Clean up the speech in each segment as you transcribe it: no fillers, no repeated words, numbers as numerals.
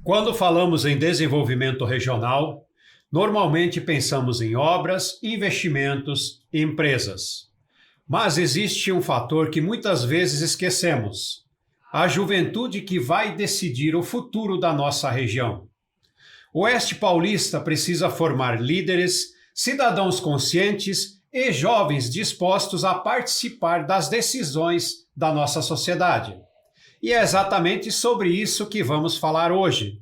Quando falamos em desenvolvimento regional, normalmente pensamos em obras, investimentos e empresas. Mas existe um fator que muitas vezes esquecemos: a juventude que vai decidir o futuro da nossa região. O Oeste Paulista precisa formar líderes, cidadãos conscientes e jovens dispostos a participar das decisões da nossa sociedade. E é exatamente sobre isso que vamos falar hoje.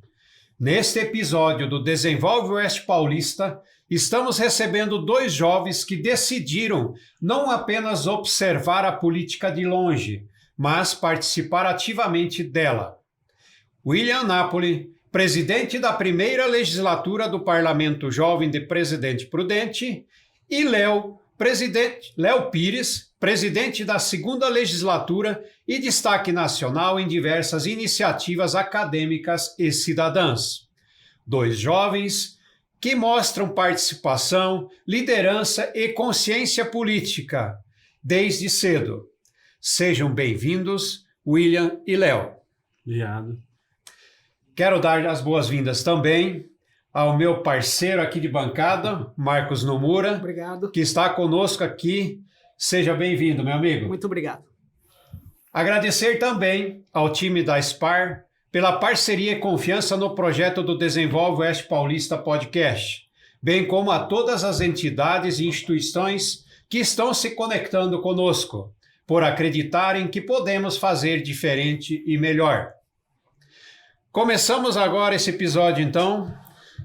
Neste episódio do Desenvolve Oeste Paulista, estamos recebendo dois jovens que decidiram não apenas observar a política de longe, mas participar ativamente dela. William Napoli, presidente da primeira legislatura do Parlamento Jovem de Presidente Prudente, e Léo Pires, presidente da segunda legislatura e destaque nacional em diversas iniciativas acadêmicas e cidadãs. Dois jovens que mostram participação, liderança e consciência política desde cedo. Sejam bem-vindos, William e Léo. Obrigado. Quero dar as boas-vindas também ao meu parceiro aqui de bancada, Marcos Nomura. Obrigado. Que está conosco aqui. Seja bem-vindo, meu amigo. Muito obrigado. Agradecer também ao time da SPAR pela parceria e confiança no projeto do Desenvolve Oeste Paulista Podcast, bem como a todas as entidades e instituições que estão se conectando conosco, por acreditarem que podemos fazer diferente e melhor. Começamos agora esse episódio, então,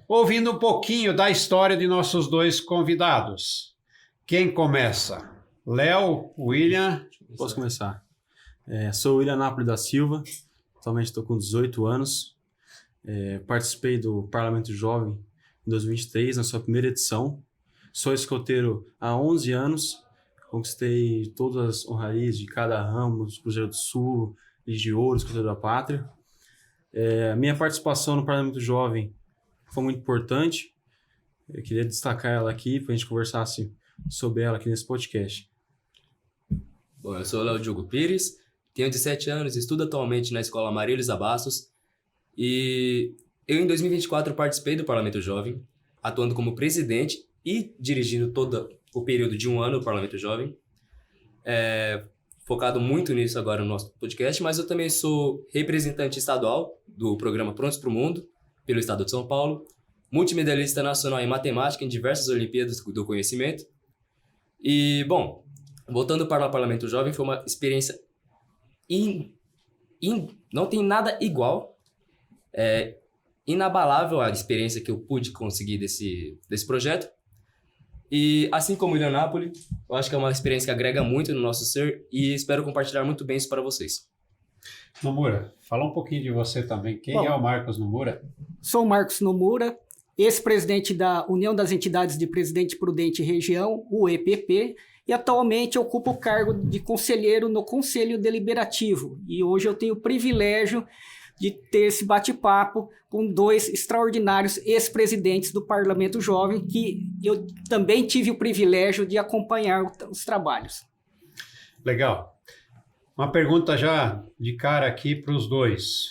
ouvindo um pouquinho da história de nossos dois convidados. Quem começa? Léo, William? Posso começar. Sou o William Napoli da Silva, atualmente estou com 18 anos. Participei do Parlamento Jovem em 2023, na sua primeira edição. Sou escoteiro há 11 anos, conquistei todas as honrarias de cada ramo, Cruzeiro do Sul, Liga de Ouro, Escoteiro da Pátria. Minha participação no Parlamento Jovem foi muito importante. Eu queria destacar ela aqui para a gente conversasse sobre ela aqui nesse podcast. Bom, eu sou o Léo Diogo Pires, tenho 17 anos, estudo atualmente na Escola Maria Elisa Bastos e eu em 2024 participei do Parlamento Jovem, atuando como presidente e dirigindo todo o período de um ano do Parlamento Jovem. Focado muito nisso agora no nosso podcast, mas eu também sou representante estadual do programa Prontos para o Mundo, pelo estado de São Paulo, multimedalhista nacional em matemática em diversas Olimpíadas do Conhecimento. E, bom, voltando para o Parlamento Jovem, foi uma experiência não tem nada igual, inabalável a experiência que eu pude conseguir desse projeto. E assim como o William Napoli, eu acho que é uma experiência que agrega muito no nosso ser e espero compartilhar muito bem isso para vocês. Nomura, fala um pouquinho de você também. Quem é o Marcos Nomura? Sou o Marcos Nomura, ex-presidente da União das Entidades de Presidente Prudente Região, o EPP, e atualmente ocupo o cargo de conselheiro no Conselho Deliberativo. E hoje eu tenho o privilégio de ter esse bate-papo com dois extraordinários ex-presidentes do Parlamento Jovem, que eu também tive o privilégio de acompanhar os trabalhos. Legal. Uma pergunta já de cara aqui para os dois.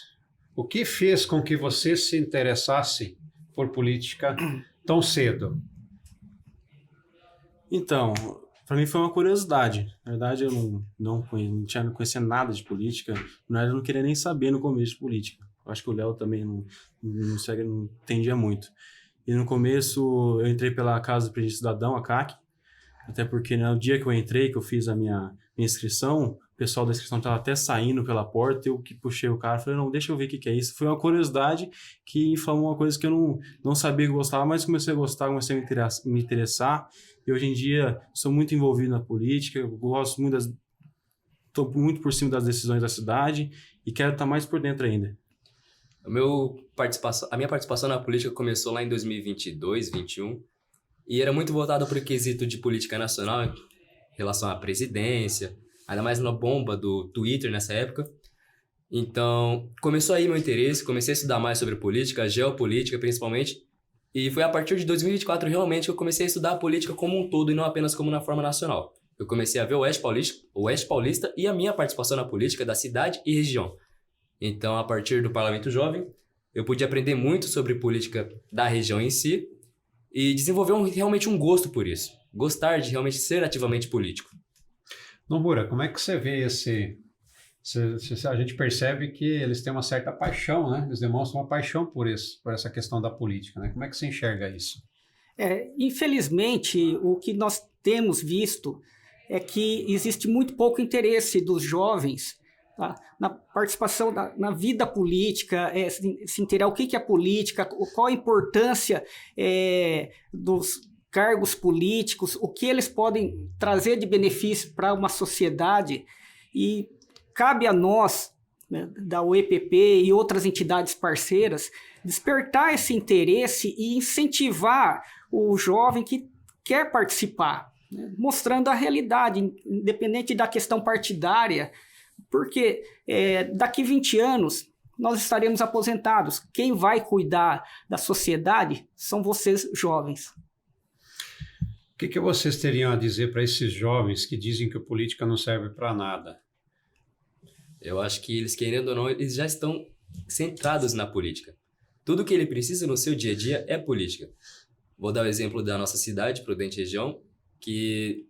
O que fez com que você se interessasse por política tão cedo? Então, para mim foi uma curiosidade. Na verdade, eu não conhecia nada de política. Na verdade, eu não queria nem saber no começo de política. Eu acho que o Léo também não entendia muito. E no começo, eu entrei pela Casa do Presidente Cidadão, a CAC, até porque no dia que eu entrei, que eu fiz a minha inscrição, o pessoal da inscrição estava até saindo pela porta, eu que puxei o cara, falei, não, deixa eu ver o que é isso. Foi uma curiosidade que inflamou uma coisa que eu não sabia que eu gostava, mas comecei a gostar, comecei a me interessar. E hoje em dia sou muito envolvido na política, eu gosto muito estou muito por cima das decisões da cidade e quero estar mais por dentro ainda. A minha participação na política começou lá em 2022, 2021, e era muito voltada para o quesito de política nacional, em relação à presidência, ainda mais na bomba do Twitter nessa época. Então, começou aí meu interesse, comecei a estudar mais sobre política, geopolítica principalmente, e foi a partir de 2024 realmente que eu comecei a estudar a política como um todo e não apenas como na forma nacional. Eu comecei a ver o Oeste Paulista e a minha participação na política da cidade e região. Então, a partir do Parlamento Jovem, eu pude aprender muito sobre política da região em si e desenvolver realmente um gosto por isso. Gostar de realmente ser ativamente político. Nomura, como é que você vê a gente percebe que eles têm uma certa paixão, né? Eles demonstram uma paixão por essa questão da política, né? Como é que você enxerga isso? Infelizmente, o que nós temos visto é que existe muito pouco interesse dos jovens, tá, na participação na vida política, se inteirar o que é política, qual a importância dos cargos políticos, o que eles podem trazer de benefício para uma sociedade, e cabe a nós, né, da UEPP e outras entidades parceiras, despertar esse interesse e incentivar o jovem que quer participar, né, mostrando a realidade, independente da questão partidária, porque daqui 20 anos nós estaremos aposentados. Quem vai cuidar da sociedade são vocês, jovens. O que vocês teriam a dizer para esses jovens que dizem que a política não serve para nada? Eu acho que eles, querendo ou não, eles já estão centrados na política. Tudo que ele precisa no seu dia a dia é política. Vou dar o exemplo da nossa cidade, Prudente Região, que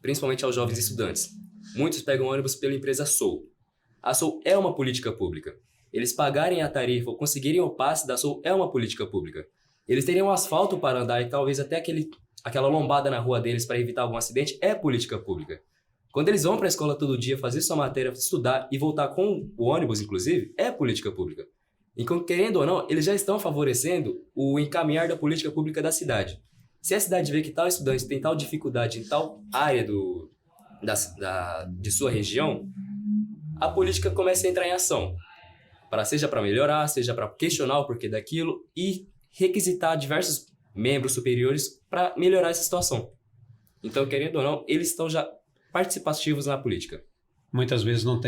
principalmente aos jovens estudantes. Muitos pegam ônibus pela empresa Soul. A Soul é uma política pública. Eles pagarem a tarifa ou conseguirem o passe da Soul é uma política pública. Eles teriam asfalto para andar e talvez até aquela lombada na rua deles para evitar algum acidente é política pública. Quando eles vão para a escola todo dia fazer sua matéria, estudar e voltar com o ônibus, inclusive, é política pública. Então, querendo ou não, eles já estão favorecendo o encaminhar da política pública da cidade. Se a cidade vê que tal estudante tem tal dificuldade em tal área de sua região, a política começa a entrar em ação. Seja para melhorar, seja para questionar o porquê daquilo e requisitar diversos membros superiores para melhorar essa situação. Então, querendo ou não, eles estão já participativos na política. Muitas vezes não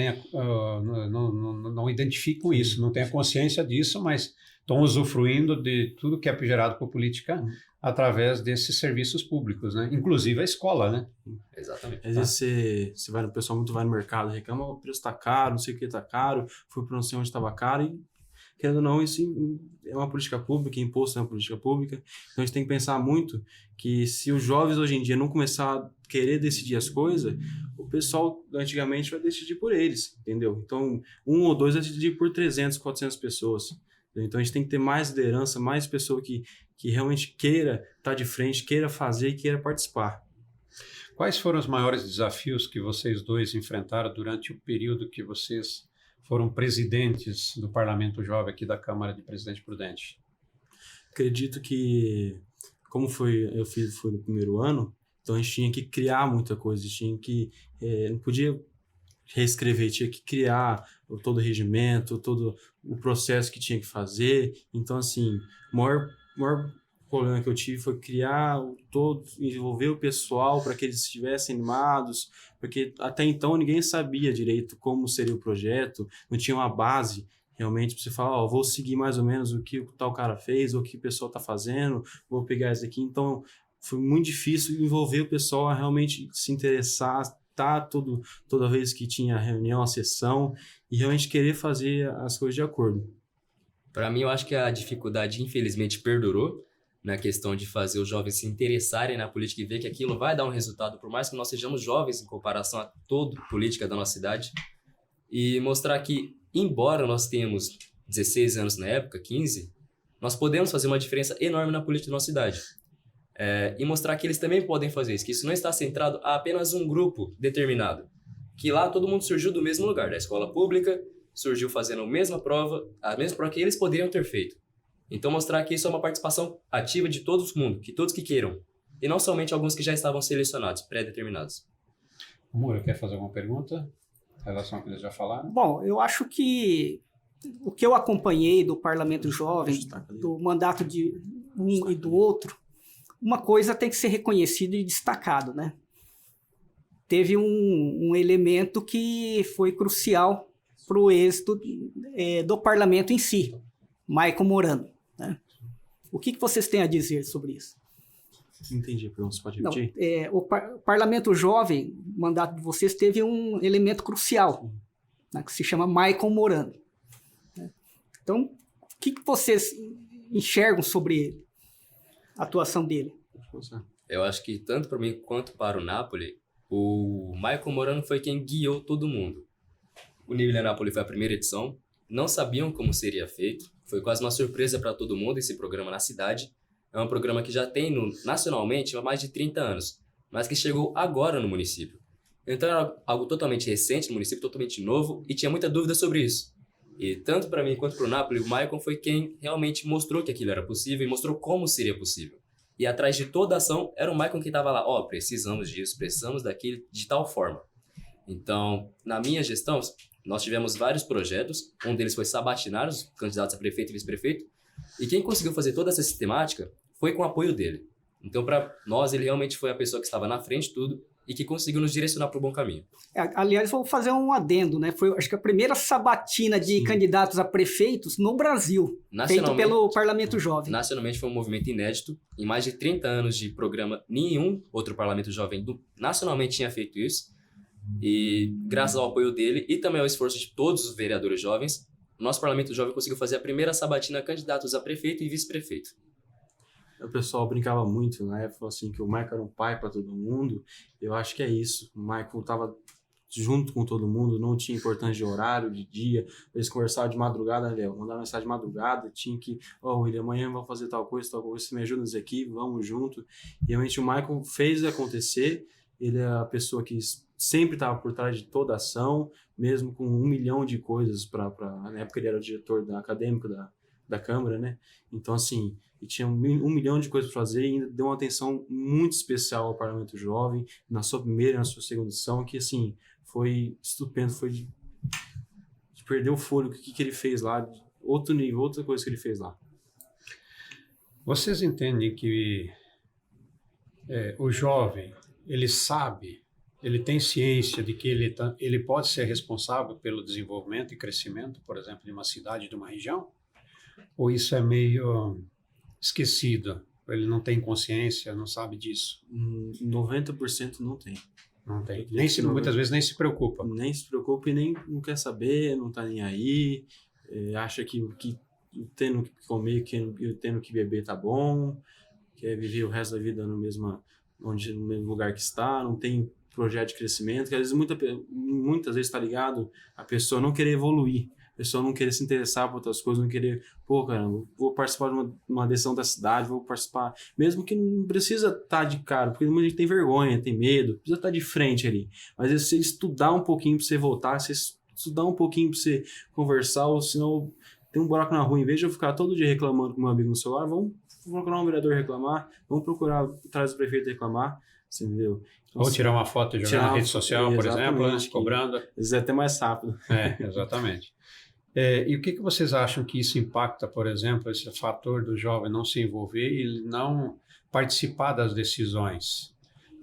identificam isso, não têm a consciência disso, mas estão usufruindo de tudo que é gerado por política através desses serviços públicos, né? Inclusive a escola, né? Exatamente. Às vezes o pessoal vai no mercado, reclama, o preço está caro, não sei o que está caro, foi para não sei onde estava caro, e querendo ou não, isso é uma política pública, imposto é uma política pública. Então a gente tem que pensar muito que se os jovens hoje em dia não começar a querer decidir as coisas, o pessoal antigamente vai decidir por eles, entendeu? Então, 1 ou 2 vai decidir por 300, 400 pessoas. Então a gente tem que ter mais liderança, mais pessoa que realmente queira estar de frente, queira fazer e queira participar. Quais foram os maiores desafios que vocês dois enfrentaram durante o período que vocês foram presidentes do Parlamento Jovem aqui da Câmara de Presidente Prudente? Acredito que, como foi no primeiro ano, então a gente tinha que criar muita coisa, não podia reescrever, tinha que criar todo o regimento, todo o processo que tinha que fazer. Então, assim, o maior problema que eu tive foi criar envolver o pessoal para que eles estivessem animados, porque até então ninguém sabia direito como seria o projeto, não tinha uma base realmente para você falar, vou seguir mais ou menos o que o tal cara fez, ou o que o pessoal está fazendo, vou pegar isso aqui. Então, foi muito difícil envolver o pessoal a realmente se interessar, toda vez que tinha reunião, a sessão, e realmente querer fazer as coisas de acordo. Para mim, eu acho que a dificuldade, infelizmente, perdurou na questão de fazer os jovens se interessarem na política e ver que aquilo vai dar um resultado, por mais que nós sejamos jovens em comparação a toda a política da nossa cidade, e mostrar que, embora nós tenhamos 16 anos na época, 15, nós podemos fazer uma diferença enorme na política da nossa cidade. E mostrar que eles também podem fazer isso, que isso não está centrado a apenas um grupo determinado, que lá todo mundo surgiu do mesmo lugar, da escola pública, surgiu fazendo a mesma prova que eles poderiam ter feito. Então mostrar que isso é uma participação ativa de todo mundo, que todos que queiram, e não somente alguns que já estavam selecionados, pré-determinados. Moura, quer fazer alguma pergunta em relação ao que eles já falaram? Bom, eu acho que o que eu acompanhei do Parlamento Jovem, do mandato de um e do outro, uma coisa tem que ser reconhecido e destacado, né? Teve um elemento que foi crucial para o êxito do parlamento em si, Michael Morano, né? O que vocês têm a dizer sobre isso? Entendi, você pode repetir? O Parlamento Jovem, o mandato de vocês, teve um elemento crucial, né, que se chama Michael Morano, né? Então, o que vocês enxergam sobre ele, a atuação dele? Eu acho que tanto para mim quanto para o Napoli, o Michael Morano foi quem guiou todo mundo. O Nivea Napoli foi a primeira edição, não sabiam como seria feito, foi quase uma surpresa para todo mundo esse programa na cidade. É um programa que já tem nacionalmente há mais de 30 anos, mas que chegou agora no município. Então era algo totalmente recente no município, totalmente novo, e tinha muita dúvida sobre isso. E tanto para mim quanto para o Napoli, o Michael foi quem realmente mostrou que aquilo era possível e mostrou como seria possível. E atrás de toda a ação, era o Michael que estava lá, precisamos disso, precisamos daquilo, de tal forma. Então, na minha gestão, nós tivemos vários projetos, um deles foi sabatinar os candidatos a prefeito e vice-prefeito, e quem conseguiu fazer toda essa sistemática foi com o apoio dele. Então, para nós, ele realmente foi a pessoa que estava na frente de tudo e que conseguiu nos direcionar para o bom caminho. Aliás, vou fazer um adendo, né? Foi, acho que a primeira sabatina de candidatos a prefeitos no Brasil, feito pelo Parlamento Jovem. Nacionalmente foi um movimento inédito. Em mais de 30 anos de programa, nenhum outro Parlamento Jovem nacionalmente tinha feito isso. E graças ao apoio dele e também ao esforço de todos os vereadores jovens, o nosso Parlamento Jovem conseguiu fazer a primeira sabatina a candidatos a prefeito e vice-prefeito. O pessoal brincava muito na época, assim, que o Michael era um pai para todo mundo. Eu acho que é isso. O Michael estava junto com todo mundo, não tinha importância de horário, de dia. Eles conversavam de madrugada, Léo, mandavam mensagem de madrugada, tinha que, William, amanhã vamos fazer tal coisa, você me ajuda nisso aqui, vamos junto. E realmente o Michael fez acontecer. Ele é a pessoa que sempre estava por trás de toda a ação, mesmo com 1 milhão de coisas na época ele era o diretor acadêmico da Câmara, né? Então, assim, e tinha 1 milhão de coisas para fazer e ainda deu uma atenção muito especial ao Parlamento Jovem, na sua primeira e na sua segunda edição, que, assim, foi estupendo, foi de perder o fôlego, o que ele fez lá, outro nível, outra coisa que ele fez lá. Vocês entendem que o jovem, ele sabe, ele tem ciência de que ele pode ser responsável pelo desenvolvimento e crescimento, por exemplo, de uma cidade, de uma região? Ou isso é meio esquecido? Ele não tem consciência, não sabe disso? 90% não tem. Não tem. Muitas vezes nem se preocupa. Nem se preocupa e nem não quer saber, não tá nem aí, acha que tendo que comer, tendo que beber tá bom, quer viver o resto da vida no mesmo lugar que está, não tem projeto de crescimento, que às vezes muitas vezes está ligado a pessoa não querer evoluir, a pessoa não querer se interessar por outras coisas, não querer, caramba, vou participar de uma decisão da cidade, vou participar, mesmo que não precisa estar de cara, porque muita gente tem vergonha, tem medo, precisa estar de frente ali, mas se você estudar um pouquinho para você voltar, se estudar um pouquinho para você conversar, ou senão tem um buraco na rua, em vez de eu ficar todo dia reclamando com meu amigo no celular, vamos procurar um vereador reclamar, vamos procurar atrás do prefeito reclamar, entendeu? Então, ou tirar uma foto e jogar na rede social, por exemplo, cobrando. Às vezes é até mais rápido. Exatamente. E o que vocês acham que isso impacta, por exemplo, esse fator do jovem não se envolver e não participar das decisões?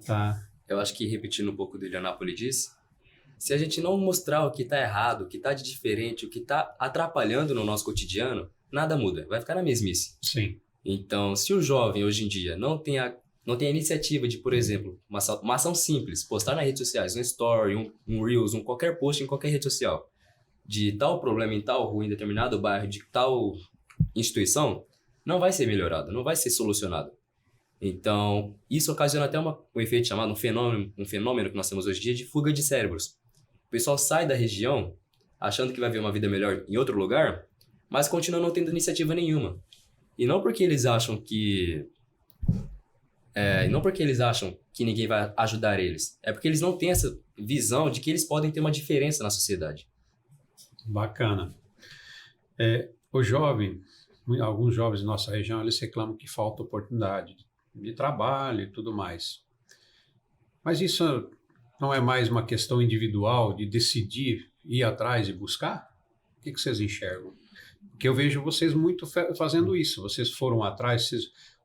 Tá? Eu acho que, repetindo um pouco do que o Napoli disse, se a gente não mostrar o que está errado, o que está de diferente, o que está atrapalhando no nosso cotidiano, nada muda, vai ficar na mesmice. Sim. Então, se o jovem hoje em dia não tem a iniciativa de, por exemplo, uma ação simples, postar nas redes sociais, um story, um Reels, qualquer post em qualquer rede social, de tal problema em tal rua, em determinado bairro, de tal instituição, não vai ser melhorado, não vai ser solucionado. Então, isso ocasiona até um efeito chamado um fenômeno que nós temos hoje em dia de fuga de cérebros. O pessoal sai da região achando que vai ver uma vida melhor em outro lugar, mas continua não tendo iniciativa nenhuma. E não porque eles acham que ninguém vai ajudar eles. É porque eles não têm essa visão de que eles podem ter uma diferença na sociedade. Bacana. O jovem, alguns jovens da nossa região, eles reclamam que falta oportunidade de trabalho e tudo mais. Mas isso não é mais uma questão individual de decidir, ir atrás e buscar? O que vocês enxergam? Porque eu vejo vocês muito fazendo isso. Vocês foram atrás,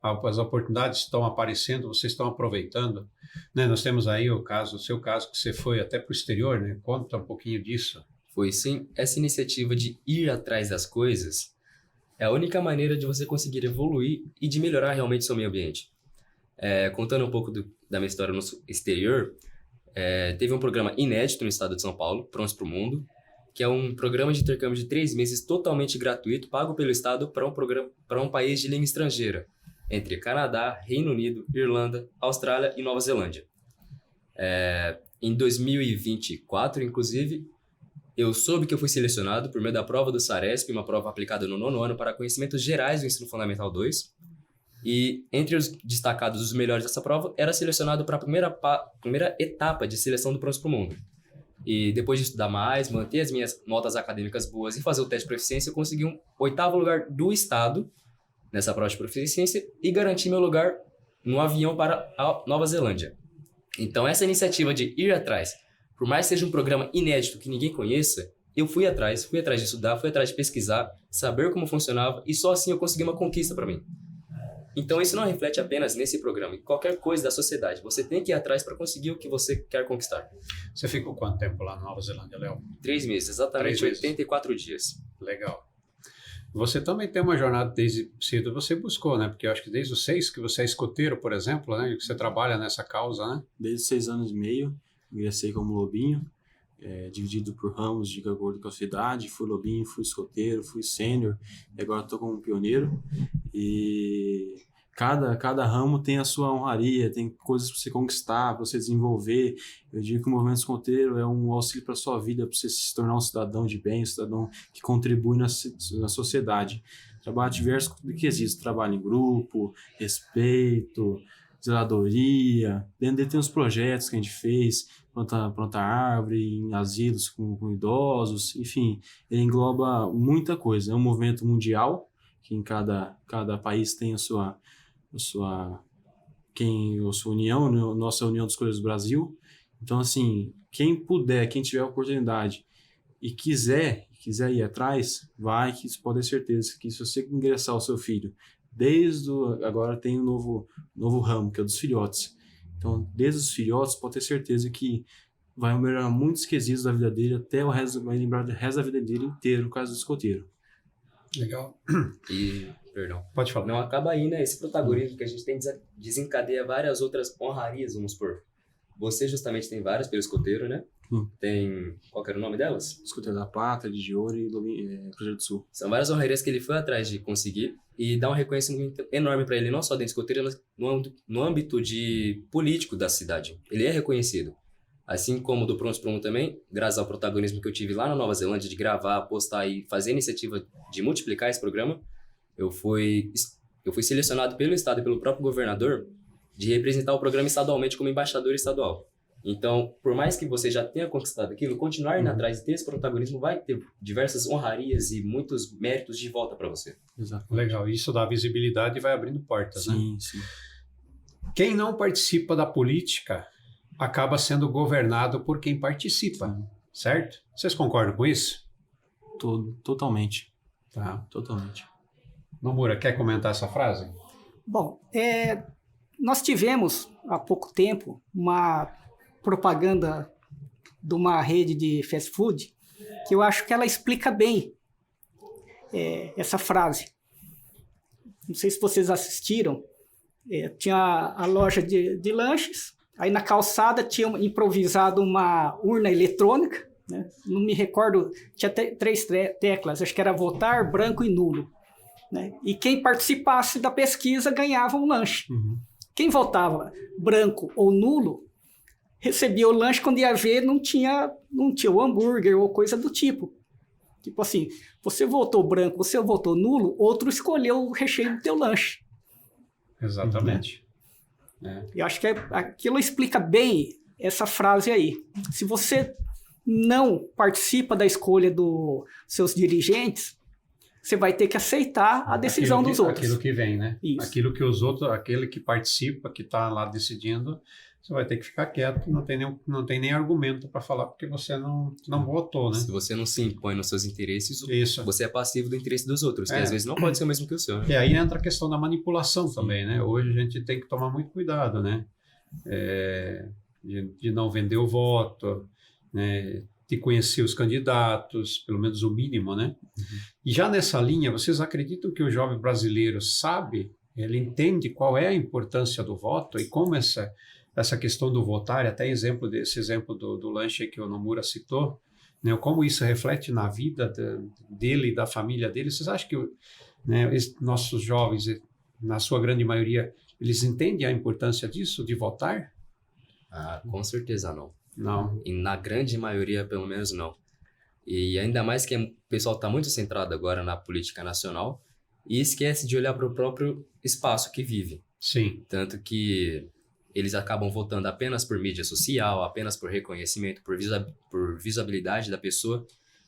as oportunidades estão aparecendo, vocês estão aproveitando. Né? Nós temos aí o seu caso, que você foi até para o exterior, né? Conta um pouquinho disso. Foi sim. Essa iniciativa de ir atrás das coisas é a única maneira de você conseguir evoluir e de melhorar realmente seu meio ambiente. Contando um pouco da minha história no exterior, teve um programa inédito no estado de São Paulo, Prontos para o Mundo, que é um programa de intercâmbio de 3 meses totalmente gratuito, pago pelo Estado para um país de língua estrangeira, entre Canadá, Reino Unido, Irlanda, Austrália e Nova Zelândia. Em 2024, inclusive, eu soube que eu fui selecionado por meio da prova do SARESP, uma prova aplicada no 9º ano para conhecimentos gerais do Ensino Fundamental 2. E entre os destacados, os melhores dessa prova, era selecionado para a primeira etapa de seleção do Pronto para o Mundo. E depois de estudar mais, manter as minhas notas acadêmicas boas e fazer o teste de proficiência, eu consegui um 8º lugar do estado nessa prova de proficiência e garanti meu lugar no avião para a Nova Zelândia. Então, essa iniciativa de ir atrás, por mais que seja um programa inédito que ninguém conheça, eu fui atrás de estudar, fui atrás de pesquisar, saber como funcionava e só assim eu consegui uma conquista para mim. Então, isso não reflete apenas nesse programa, em qualquer coisa da sociedade. Você tem que ir atrás para conseguir o que você quer conquistar. Você ficou quanto tempo lá na Nova Zelândia, Léo? 3 meses, exatamente 3 meses. 84 dias. Legal. Você também tem uma jornada desde cedo, você buscou, né? Porque eu acho que desde os 6 que você é escoteiro, por exemplo, né? Que você trabalha nessa causa, né? Desde 6 anos e meio, ingressei como lobinho, dividido por ramos de acordo com a cidade. Fui lobinho, fui escoteiro, fui sênior, e agora estou como pioneiro. E cada ramo tem a sua honraria, tem coisas para você conquistar, para você desenvolver. Eu digo que o movimento escoteiro é um auxílio para a sua vida, para você se tornar um cidadão de bem, um cidadão que contribui na sociedade. Trabalho diversos quesitos, trabalho em grupo, respeito, zeladoria. Dentro dele tem uns projetos que a gente fez, plantar árvore em asilos com idosos, enfim, ele engloba muita coisa. É um movimento mundial, que em cada país tem a sua união, né? Nossa União dos Escolhas do Brasil. Então, assim, quem puder, quem tiver a oportunidade e quiser ir atrás, vai, que isso pode ter certeza que se você ingressar o seu filho, agora tem um novo ramo, que é o dos filhotes. Então, desde os filhotes, pode ter certeza que vai melhorar muitos quesitos da vida dele, até o resto, vai lembrar do resto da vida dele inteiro, o caso do escoteiro. Legal. Perdão. Pode falar. Não acaba aí, né? Esse protagonismo que a gente tem desencadeia várias outras honrarias, vamos supor. Você justamente tem várias pelo escoteiro, né? Tem... Qual que era o nome delas? Escoteiro da Plata, de Ouro e Cruzeiro do Sul. São várias honrarias que ele foi atrás de conseguir e dá um reconhecimento enorme para ele, não só dentro do escoteiro, mas no âmbito de político da cidade. Ele é reconhecido. Assim como do Pronto para o Mundo também, graças ao protagonismo que eu tive lá na Nova Zelândia, de gravar, postar e fazer a iniciativa de multiplicar esse programa, eu fui selecionado pelo Estado e pelo próprio governador de representar o programa estadualmente como embaixador estadual. Então, por mais que você já tenha conquistado aquilo, continuar indo atrás e ter esse protagonismo vai ter diversas honrarias e muitos méritos de volta para você. Exato. Legal. Isso dá visibilidade e vai abrindo portas, né? Sim. Quem não participa da política acaba sendo governado por quem participa, certo? Vocês concordam com isso? Totalmente. Tá. Totalmente. Nomura, quer comentar essa frase? Bom, nós tivemos há pouco tempo uma propaganda de uma rede de fast food que eu acho que ela explica bem essa frase. Não sei se vocês assistiram. Tinha a loja de lanches, aí na calçada tinha improvisado uma urna eletrônica, né? Não me recordo, tinha 3 teclas, acho que era votar, branco e nulo. Né? E quem participasse da pesquisa ganhava um lanche. Quem votava branco ou nulo recebia o lanche, quando ia ver não tinha o hambúrguer ou coisa do tipo. Tipo assim, você votou branco, você votou nulo, outro escolheu o recheio do teu lanche. Exatamente. Eu acho que aquilo explica bem essa frase aí. Se você não participa da escolha dos seus dirigentes, você vai ter que aceitar a decisão dos outros. Aquilo que vem, né? Isso. Aquilo que os outros, aquele que participa, que está lá decidindo, você vai ter que ficar quieto, não tem nem argumento para falar, porque você não votou, né? Se você não se impõe nos seus interesses, Isso. você é passivo do interesse dos outros, que às vezes não pode ser o mesmo que o seu. Né? E aí entra a questão da manipulação também, né? Hoje a gente tem que tomar muito cuidado, né? De não vender o voto, né? De conhecer os candidatos, pelo menos o mínimo, né? E já nessa linha, vocês acreditam que o jovem brasileiro sabe, ele entende qual é a importância do voto e como essa questão do votar, até esse exemplo do lanche que o Nomura citou, né, como isso reflete na vida dele e da família dele. Vocês acham que né, nossos jovens, na sua grande maioria, eles entendem a importância disso, de votar? Ah, com certeza não. Não. E na grande maioria, pelo menos, não. E ainda mais que o pessoal está muito centrado agora na política nacional e esquece de olhar para o próprio espaço que vive. Sim. Tanto que eles acabam votando apenas por mídia social, apenas por reconhecimento, por visibilidade da pessoa,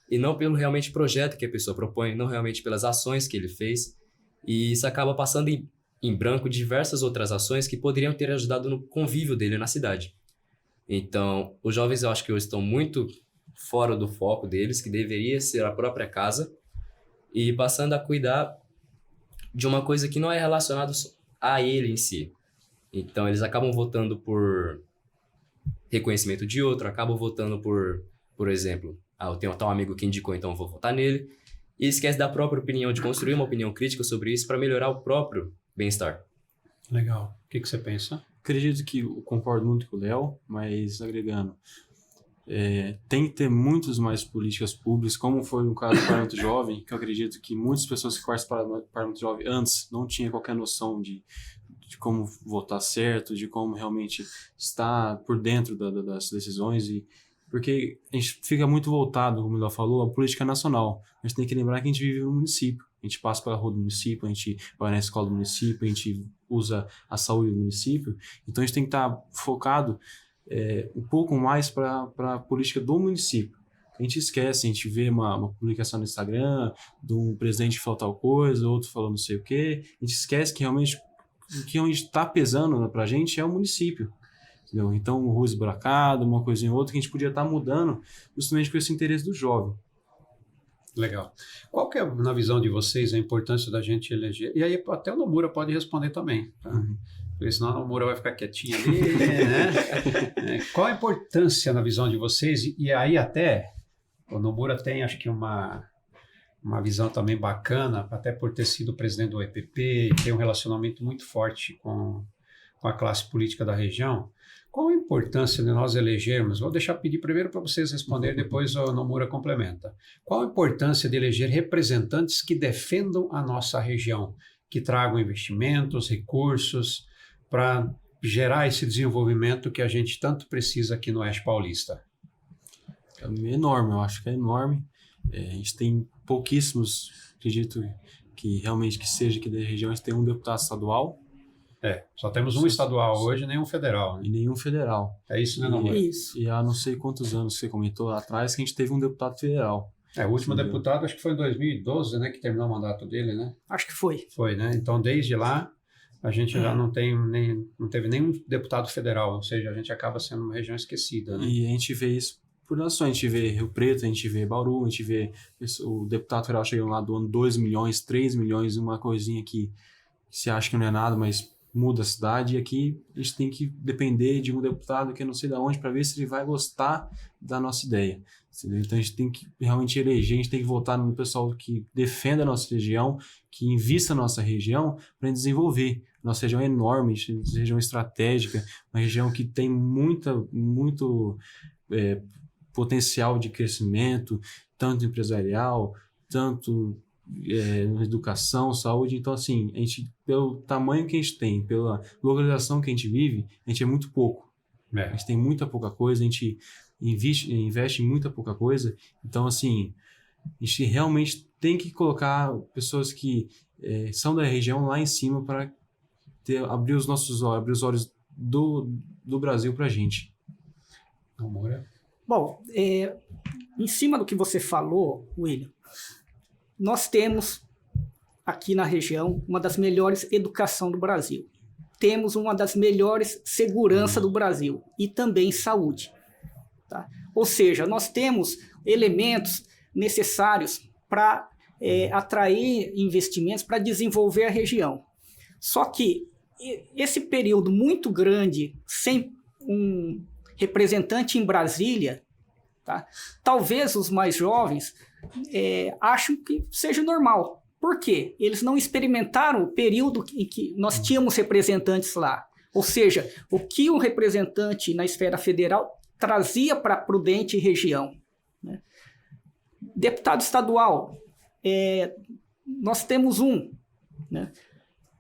e não pelo realmente projeto que a pessoa propõe, não realmente pelas ações que ele fez. E isso acaba passando em branco diversas outras ações que poderiam ter ajudado no convívio dele na cidade. Então, os jovens eu acho que hoje estão muito fora do foco deles, que deveria ser a própria casa, e passando a cuidar de uma coisa que não é relacionada a ele em si. Então, eles acabam votando por reconhecimento de outro, acabam votando por exemplo, eu tenho tal amigo que indicou, então eu vou votar nele, e esquece da própria opinião, de construir uma opinião crítica sobre isso para melhorar o próprio bem-estar. Legal. O que você pensa? Acredito que eu concordo muito com o Léo, mas agregando, tem que ter muitas mais políticas públicas, como foi no caso do Parlamento Jovem, que eu acredito que muitas pessoas que participaram do Parlamento Jovem antes não tinham qualquer noção de como votar certo, de como realmente estar por dentro das decisões, porque a gente fica muito voltado, como o Léo falou, à política nacional. A gente tem que lembrar que a gente vive no município, a gente passa pela rua do município, a gente vai na escola do município, a gente usa a saúde do município, então a gente tem que estar focado um pouco mais para a política do município. A gente esquece, a gente vê uma publicação no Instagram de um presidente que falou tal coisa, outro falou não sei o quê, a gente esquece que realmente o que está pesando para a gente é o município. Entendeu? Então, rua esburacada, uma coisinha ou outra, que a gente podia estar mudando justamente com esse interesse do jovem. Legal. Qual que é, na visão de vocês, a importância da gente eleger? E aí até o Nomura pode responder também, tá? Porque senão a Nomura vai ficar quietinha ali, né? Qual a importância na visão de vocês? E aí até o Nomura tem, acho que uma visão também bacana, até por ter sido presidente do EPP e ter um relacionamento muito forte com a classe política da região. Qual a importância de nós elegermos? Vou deixar pedir primeiro para vocês responderem, depois o Nomura complementa. Qual a importância de eleger representantes que defendam a nossa região, que tragam investimentos, recursos, para gerar esse desenvolvimento que a gente tanto precisa aqui no Oeste Paulista? É enorme, eu acho que é enorme. A gente tem pouquíssimos, acredito que realmente que seja aqui da região, a gente tem um deputado estadual. Só temos um estadual hoje, nenhum federal. Né? E nenhum federal. É isso, né, Nomura? Isso. E há não sei quantos anos que você comentou lá atrás que a gente teve um deputado federal. O último deputado acho que foi em 2012, né, que terminou o mandato dele, né? Acho que foi. Foi, né? Então, desde lá, a gente já não teve nenhum deputado federal, ou seja, a gente acaba sendo uma região esquecida, né? E a gente vê isso por nações, a gente vê Rio Preto, a gente vê Bauru, a gente vê o deputado federal chegando lá doando 2 milhões, 3 milhões, uma coisinha que se acha que não é nada, mas muda a cidade. E aqui a gente tem que depender de um deputado que eu não sei de onde para ver se ele vai gostar da nossa ideia. Entendeu? Então a gente tem que realmente eleger, a gente tem que votar no pessoal que defenda a nossa região, que invista na nossa região para desenvolver. Nossa região é enorme, uma região estratégica, uma região que tem muito potencial de crescimento, tanto empresarial, tanto na educação, saúde. Então, assim, a gente, pelo tamanho que a gente tem, pela localização que a gente vive, a gente é muito pouco. A gente tem muita pouca coisa, a gente investe em muita pouca coisa. Então, assim, a gente realmente tem que colocar pessoas que são da região lá em cima para abrir os nossos olhos, abrir os olhos do Brasil para a gente. Nomura? Bom, em cima do que você falou, William, nós temos aqui na região uma das melhores educação do Brasil. Temos uma das melhores segurança do Brasil e também saúde. Tá? Ou seja, nós temos elementos necessários para atrair investimentos para desenvolver a região. Só que esse período muito grande sem um representante em Brasília, tá? Talvez os mais jovens acham que seja normal. Por quê? Eles não experimentaram o período em que nós tínhamos representantes lá. Ou seja, o que um representante na esfera federal trazia para a Prudente região. Né? Deputado estadual, nós temos um, né?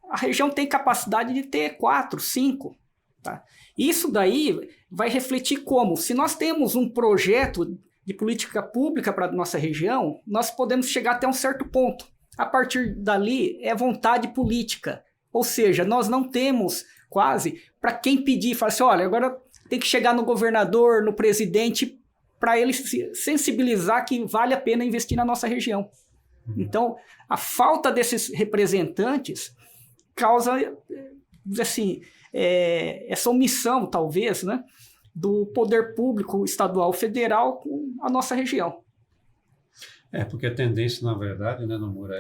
A região tem capacidade de ter 4, 5. Tá? Isso daí vai refletir como? Se nós temos um projeto de política pública para a nossa região, nós podemos chegar até um certo ponto. A partir dali é vontade política. Ou seja, nós não temos quase para quem pedir, falar assim, olha, agora tem que chegar no governador, no presidente, para ele se sensibilizar que vale a pena investir na nossa região. Então, a falta desses representantes causa, assim, essa omissão, talvez, né, do poder público estadual federal com a nossa região. Porque a tendência, na verdade, né, Nomura,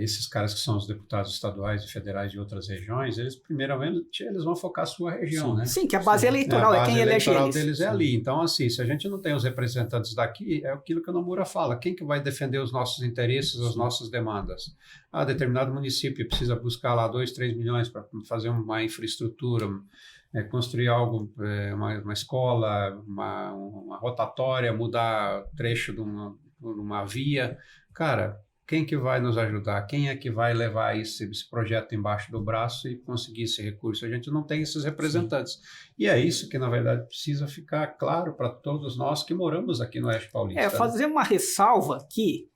esses caras que são os deputados estaduais e federais de outras regiões, eles, primeiramente, eles vão focar a sua região, Sim, né? sim, que a base eleitoral é quem elege eles. A base eleitoral deles é ali. Então, assim, se a gente não tem os representantes daqui, é aquilo que o Nomura fala. Quem que vai defender os nossos interesses, as nossas demandas? Determinado município precisa buscar lá 2, 3 milhões para fazer uma infraestrutura, construir algo, uma escola, uma rotatória, mudar trecho de uma via. Cara, quem que vai nos ajudar? Quem é que vai levar esse projeto embaixo do braço e conseguir esse recurso? A gente não tem esses representantes. Sim. E é isso que, na verdade, precisa ficar claro para todos nós que moramos aqui no Oeste Paulista. Fazer uma ressalva que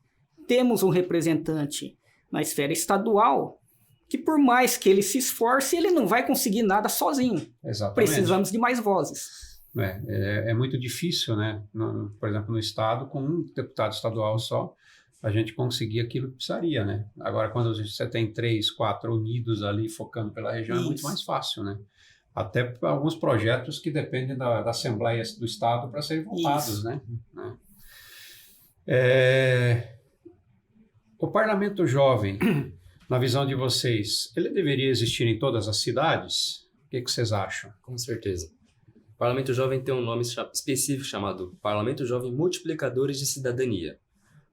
temos um representante na esfera estadual que, por mais que ele se esforce, ele não vai conseguir nada sozinho. Exatamente. Precisamos de mais vozes. É muito difícil, né? Por exemplo, no Estado, com um deputado estadual só, a gente conseguir aquilo que precisaria, né? Agora, quando você tem 3, 4 unidos ali focando pela região, é muito mais fácil, né? Até para alguns projetos que dependem da Assembleia do Estado para serem votados, né? O Parlamento Jovem, na visão de vocês, ele deveria existir em todas as cidades? O que vocês acham? Com certeza. O Parlamento Jovem tem um nome específico chamado Parlamento Jovem Multiplicadores de Cidadania.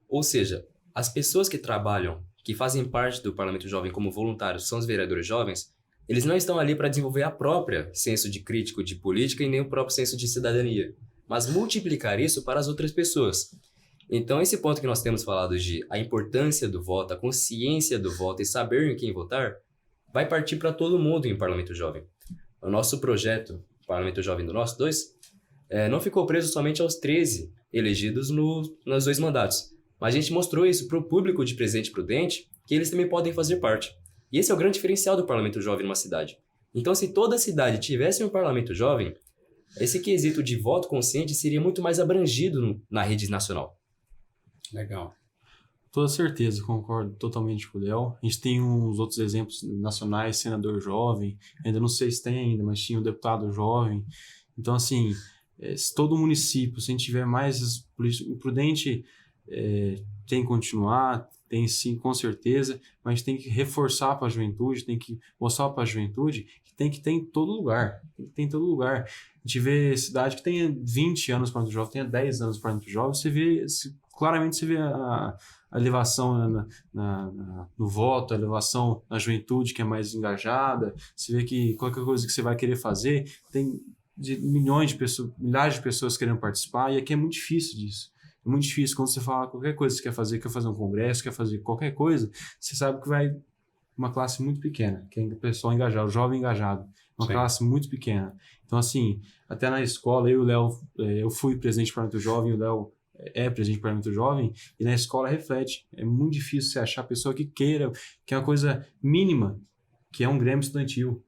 Ou seja, as pessoas que trabalham, que fazem parte do Parlamento Jovem como voluntários, são os vereadores jovens, eles não estão ali para desenvolver a própria senso de crítico de política e nem o próprio senso de cidadania, mas multiplicar isso para as outras pessoas. Então, esse ponto que nós temos falado de a importância do voto, a consciência do voto e saber em quem votar, vai partir para todo mundo em Parlamento Jovem. O nosso projeto, Parlamento Jovem do Nosso 2, não ficou preso somente aos 13 elegidos nos 2 mandatos. Mas a gente mostrou isso para o público de Presidente Prudente, que eles também podem fazer parte. E esse é o grande diferencial do Parlamento Jovem numa cidade. Então, se toda cidade tivesse um Parlamento Jovem, esse quesito de voto consciente seria muito mais abrangido na rede nacional. Legal. Toda certeza, concordo totalmente com o Léo. A gente tem uns outros exemplos nacionais, senador jovem, ainda não sei se tem ainda, mas tinha um deputado jovem. Então, assim, se todo município, se a gente tiver mais Prudente... tem que continuar, tem sim, com certeza, mas a gente tem que reforçar para a juventude, tem que mostrar para a juventude que tem que ter em todo lugar, tem que ter em todo lugar. A gente vê cidade que tenha 20 anos para o jovem, tenha 10 anos para o jovem, claramente você vê a elevação no voto, a elevação na juventude que é mais engajada, você vê que qualquer coisa que você vai querer fazer, tem milhares de pessoas querendo participar, e aqui é muito difícil disso. É muito difícil quando você fala qualquer coisa que você quer fazer um congresso, quer fazer qualquer coisa, você sabe que vai uma classe muito pequena, que é o pessoal engajado, o jovem engajado, uma classe muito pequena. Então, assim, até na escola, eu e o Léo, eu fui presidente do Parlamento Jovem, o Léo é presidente do Parlamento Jovem, e na escola reflete. É muito difícil você achar a pessoa que queira, que é uma coisa mínima, que é um grêmio estudantil.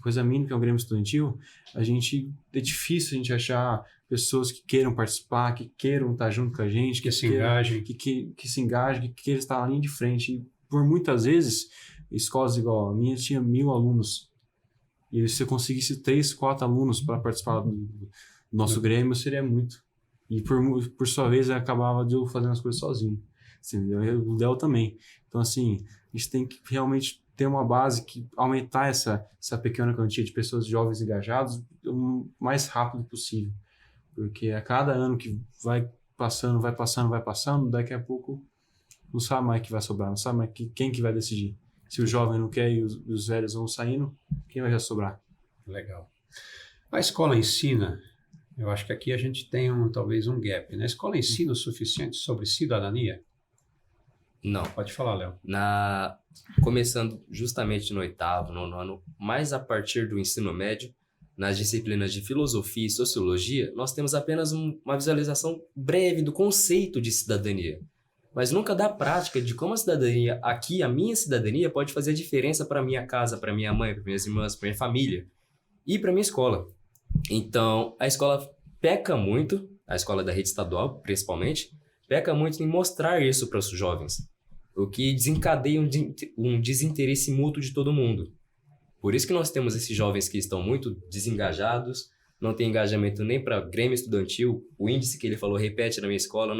Coisa mínima que é um grêmio estudantil, é difícil a gente achar pessoas que queiram participar, que queiram estar junto com a gente, que se engajem, que queiram estar na linha de frente. E por muitas vezes, escolas igual a minha tinha 1000 alunos. E se eu conseguisse 3, 4 alunos para participar do nosso grêmio, seria muito. E por sua vez, eu acabava de eu fazendo as coisas sozinho. Entendeu? O Léo também. Então, assim, a gente tem que realmente ter uma base que aumentar essa pequena quantia de pessoas jovens engajadas o mais rápido possível. Porque a cada ano que vai passando, daqui a pouco não sabe mais que vai sobrar, não sabe mais quem que vai decidir. Se o jovem não quer e os velhos vão saindo, quem vai sobrar? Legal. A escola ensina Eu acho que aqui a gente tem talvez um gap. Na escola ensina o suficiente sobre cidadania? Não. Pode falar, Léo. Começando justamente no 8º, 9º ano, mas a partir do ensino médio, nas disciplinas de filosofia e sociologia, nós temos apenas uma visualização breve do conceito de cidadania, mas nunca da prática de como a cidadania, aqui a minha cidadania, pode fazer a diferença para minha casa, para minha mãe, para minhas irmãs, para minha família e para minha escola. Então, a escola peca muito, a escola da rede estadual, principalmente, peca muito em mostrar isso para os jovens, o que desencadeia um desinteresse mútuo de todo mundo. Por isso que nós temos esses jovens que estão muito desengajados, não tem engajamento nem para grêmio estudantil. O índice que ele falou repete na minha escola,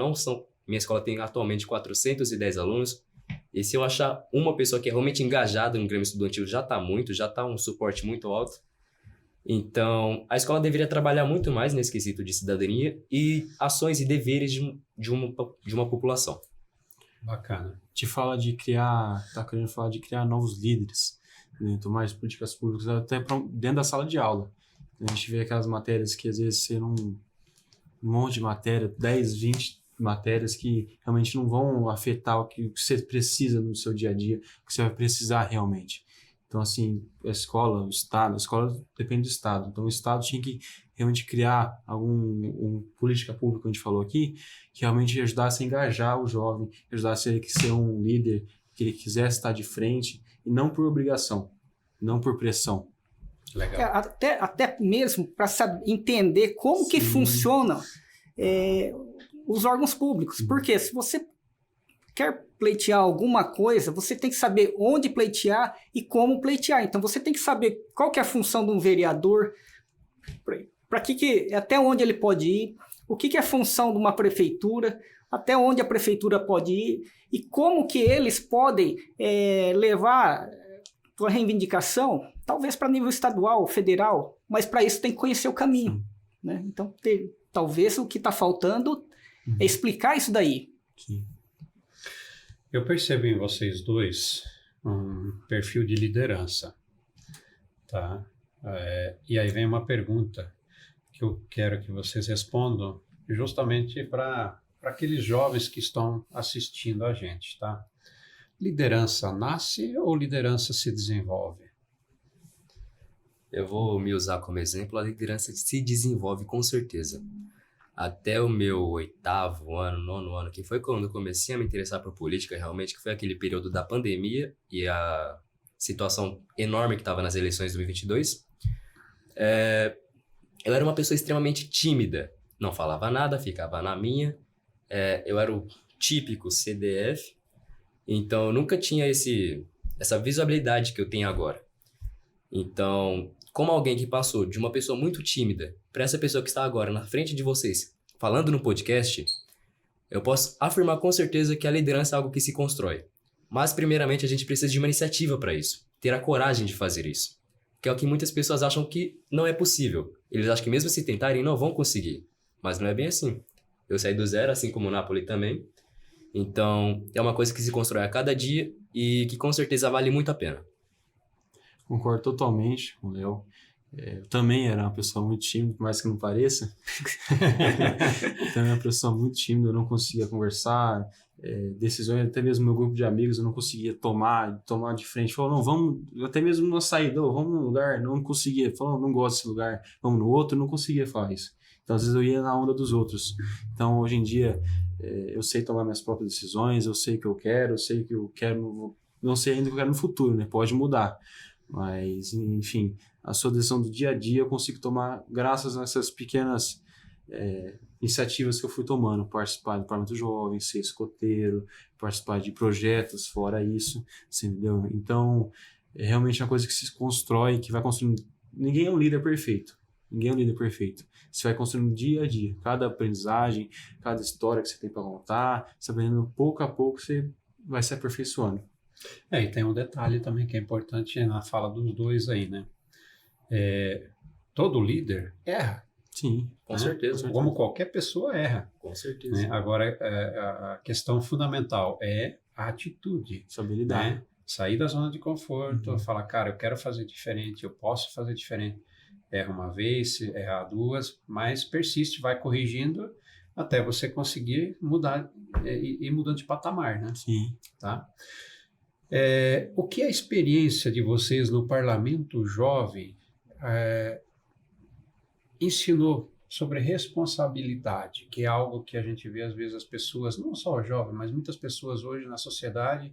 minha escola tem atualmente 410 alunos, e se eu achar uma pessoa que é realmente engajada no grêmio estudantil, já está um suporte muito alto. Então, a escola deveria trabalhar muito mais nesse quesito de cidadania e ações e deveres de uma população. Bacana. Tá querendo falar de criar novos líderes, né? Tomar as políticas públicas até dentro da sala de aula. A gente vê aquelas matérias que às vezes serão um monte de matéria, 10, 20 matérias que realmente não vão afetar o que você precisa no seu dia a dia, o que você vai precisar realmente. Então, assim, a escola depende do Estado. Então, o Estado tinha que realmente criar uma política pública, que a gente falou aqui, que realmente ajudasse a engajar o jovem, ajudasse ele a ser um líder, que ele quisesse estar de frente, e não por obrigação, não por pressão. Legal. Até mesmo para entender como que funcionam os órgãos públicos. Porque se você quer pleitear alguma coisa, você tem que saber onde pleitear e como pleitear. Então, você tem que saber qual que é a função de um vereador, até onde ele pode ir, o que é a função de uma prefeitura, até onde a prefeitura pode ir e como que eles podem levar a reivindicação, talvez para nível estadual, federal, mas para isso tem que conhecer o caminho, né? Então, talvez o que está faltando é explicar isso daí. Sim. Eu percebo em vocês dois um perfil de liderança, tá? E aí vem uma pergunta que eu quero que vocês respondam justamente para aqueles jovens que estão assistindo a gente, tá? Liderança nasce ou liderança se desenvolve? Eu vou me usar como exemplo, a liderança se desenvolve com certeza. Até o meu 8º ano, 9º ano, que foi quando eu comecei a me interessar por política realmente, que foi aquele período da pandemia e a situação enorme que estava nas eleições de 2022, eu era uma pessoa extremamente tímida, não falava nada, ficava na minha, eu era o típico CDF, então eu nunca tinha essa visibilidade que eu tenho agora. Então, como alguém que passou de uma pessoa muito tímida para essa pessoa que está agora na frente de vocês, falando no podcast, eu posso afirmar com certeza que a liderança é algo que se constrói. Mas, primeiramente, a gente precisa de uma iniciativa para isso, ter a coragem de fazer isso, que é o que muitas pessoas acham que não é possível. Eles acham que mesmo se tentarem, não vão conseguir. Mas não é bem assim. Eu saí do zero, assim como o Napoli também. Então, é uma coisa que se constrói a cada dia e que com certeza vale muito a pena. Concordo totalmente com o Léo. Eu também era uma pessoa muito tímida, por mais que não pareça. Eu também era uma pessoa muito tímida, eu não conseguia conversar. Decisões, até mesmo meu grupo de amigos, eu não conseguia tomar de frente. Falou, não, vamos, até mesmo numa saída, vamos num lugar, não conseguia. Falou, não gosto desse lugar, vamos no outro, não conseguia falar isso. Então, às vezes eu ia na onda dos outros. Então, hoje em dia, eu sei tomar minhas próprias decisões, eu sei o que eu quero, eu sei o que eu quero, não sei ainda o que eu quero no futuro, né? Pode mudar. Mas, enfim, a sua decisão do dia a dia eu consigo tomar graças a essas pequenas iniciativas que eu fui tomando, participar do Parlamento Jovem, ser escoteiro, participar de projetos, fora isso, você entendeu? Então, é realmente uma coisa que se constrói, que vai construindo. Ninguém é um líder perfeito. Ninguém é um líder perfeito. Você vai construindo dia a dia. Cada aprendizagem, cada história que você tem para contar, você aprendendo pouco a pouco, você vai se aperfeiçoando. E tem um detalhe também que é importante na fala dos dois aí, né? Todo líder erra. Sim, com certeza. Como qualquer pessoa erra. Com certeza. Né? Agora, a questão fundamental é a atitude. Sua habilidade. Né? Sair da zona de conforto, falar, cara, eu quero fazer diferente, eu posso fazer diferente. erra uma vez, erra duas, mas persiste, vai corrigindo até você conseguir mudar e ir mudando de patamar, né? Sim. Tá? O que a experiência de vocês no Parlamento Jovem ensinou sobre responsabilidade, que é algo que a gente vê às vezes as pessoas, não só o jovem, mas muitas pessoas hoje na sociedade,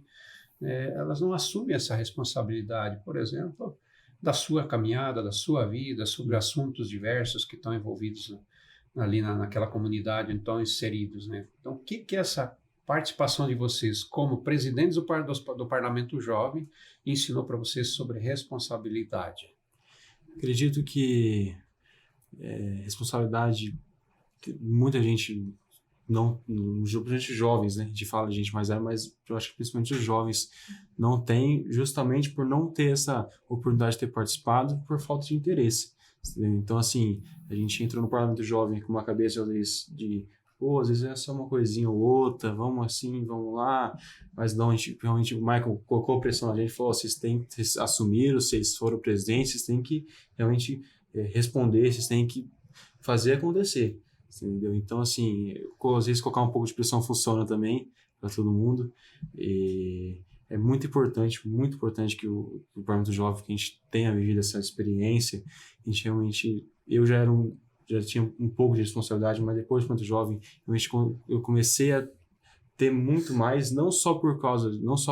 elas não assumem essa responsabilidade, por exemplo, da sua caminhada, da sua vida, sobre assuntos diversos que estão envolvidos ali naquela comunidade onde estão inseridos, né? Então, o que é essa participação de vocês como presidentes do Parlamento Jovem ensinou para vocês sobre responsabilidade? Acredito que responsabilidade, muita gente, não, principalmente jovens, né? A gente fala de gente mais velha, mas eu acho que principalmente os jovens não têm, justamente por não ter essa oportunidade de ter participado por falta de interesse. Então, assim, a gente entrou no Parlamento Jovem com uma cabeça, às vezes, às vezes é só uma coisinha ou outra, vamos assim, vamos lá, mas não, realmente o Michael colocou pressão na gente, falou, vocês assumiram, vocês foram presidentes, vocês têm que realmente responder, vocês têm que fazer acontecer, entendeu? Então, assim, às vezes colocar um pouco de pressão funciona também para todo mundo, e é muito importante que o Parlamento Jovem, que a gente tenha vivido essa experiência, a gente realmente, eu já tinha um pouco de responsabilidade, mas depois do Parlamento Jovem, eu comecei a ter muito mais, não só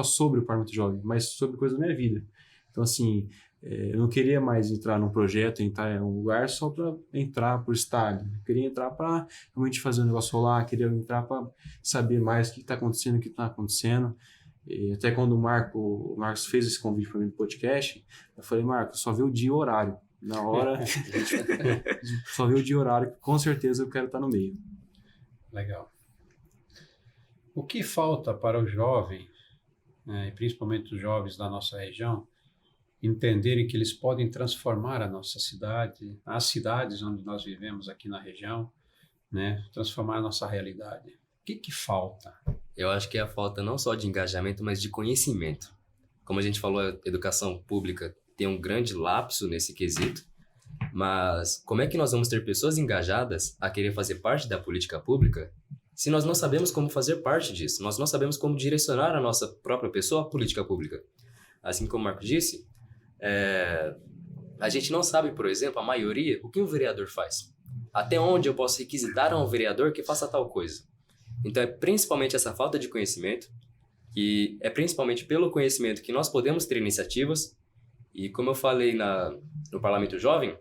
sobre o Parlamento Jovem, mas sobre coisas da minha vida. Então, assim, eu não queria mais entrar num projeto, entrar em um lugar só para entrar por estar. Eu queria entrar para realmente fazer um negócio rolar, queria entrar para saber mais o que está acontecendo, o que está acontecendo. E até quando o Marcos fez esse convite para mim no podcast, eu falei, Marcos, só vê o dia e o horário. Na hora, só vê o dia e o horário, que com certeza eu quero estar no meio. Legal. O que falta para o jovem, e principalmente os jovens da nossa região, entenderem que eles podem transformar a nossa cidade, as cidades onde nós vivemos aqui na região, né? Transformar a nossa realidade? O que falta? Eu acho que é a falta não só de engajamento, mas de conhecimento. Como a gente falou, a educação pública tem um grande lapso nesse quesito, mas como é que nós vamos ter pessoas engajadas a querer fazer parte da política pública se nós não sabemos como fazer parte disso? Nós não sabemos como direcionar a nossa própria pessoa à política pública. Assim como o Marco disse, a gente não sabe, por exemplo, a maioria, o que um vereador faz. Até onde eu posso requisitar a um vereador que faça tal coisa. Então é principalmente essa falta de conhecimento, e é principalmente pelo conhecimento que nós podemos ter iniciativas. E como eu falei no Parlamento Jovem,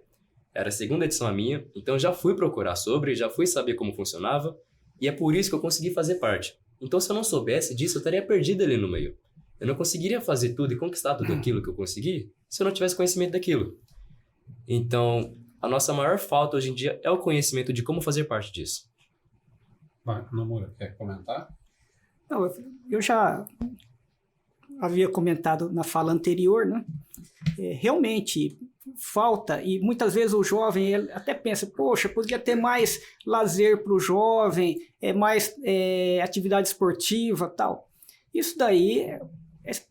era a segunda edição a minha, então já fui procurar já fui saber como funcionava, e é por isso que eu consegui fazer parte. Então se eu não soubesse disso, eu estaria perdido ali no meio. Eu não conseguiria fazer tudo e conquistar tudo aquilo que eu consegui se eu não tivesse conhecimento daquilo. Então, a nossa maior falta hoje em dia é o conhecimento de como fazer parte disso. Marco Nomura, quer comentar? Não, eu já havia comentado na fala anterior, né? Realmente falta, e muitas vezes o jovem até pensa, poxa, podia ter mais lazer para o jovem, mais atividade esportiva, tal. Isso daí,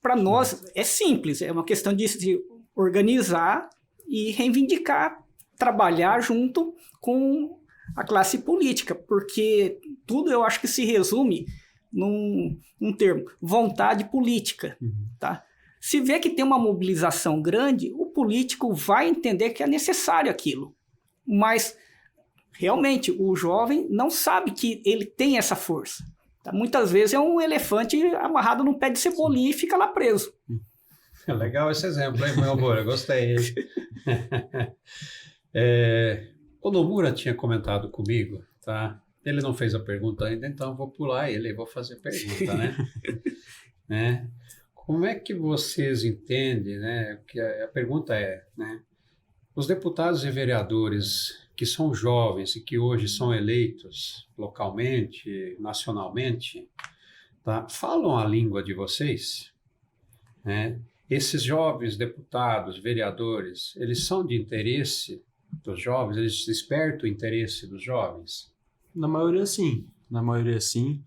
para nós, é simples, é uma questão de se organizar e reivindicar, trabalhar junto com a classe política, porque tudo eu acho que se resume num termo, vontade política, tá? Se vê que tem uma mobilização grande, o político vai entender que é necessário aquilo, mas realmente o jovem não sabe que ele tem essa força. Tá? Muitas vezes é um elefante amarrado num pé de cebolinha e fica lá preso. É legal esse exemplo, hein, meu amor? Eu gostei. O Nomura tinha comentado comigo, tá? Ele não fez a pergunta ainda, então eu vou pular ele e vou fazer a pergunta, né? Como é que vocês entendem, né? Que a pergunta né? Os deputados e vereadores que são jovens e que hoje são eleitos localmente, nacionalmente, tá? Falam a língua de vocês, né? Esses jovens deputados, vereadores, eles são de interesse dos jovens? Eles despertam o interesse dos jovens? Na maioria, sim.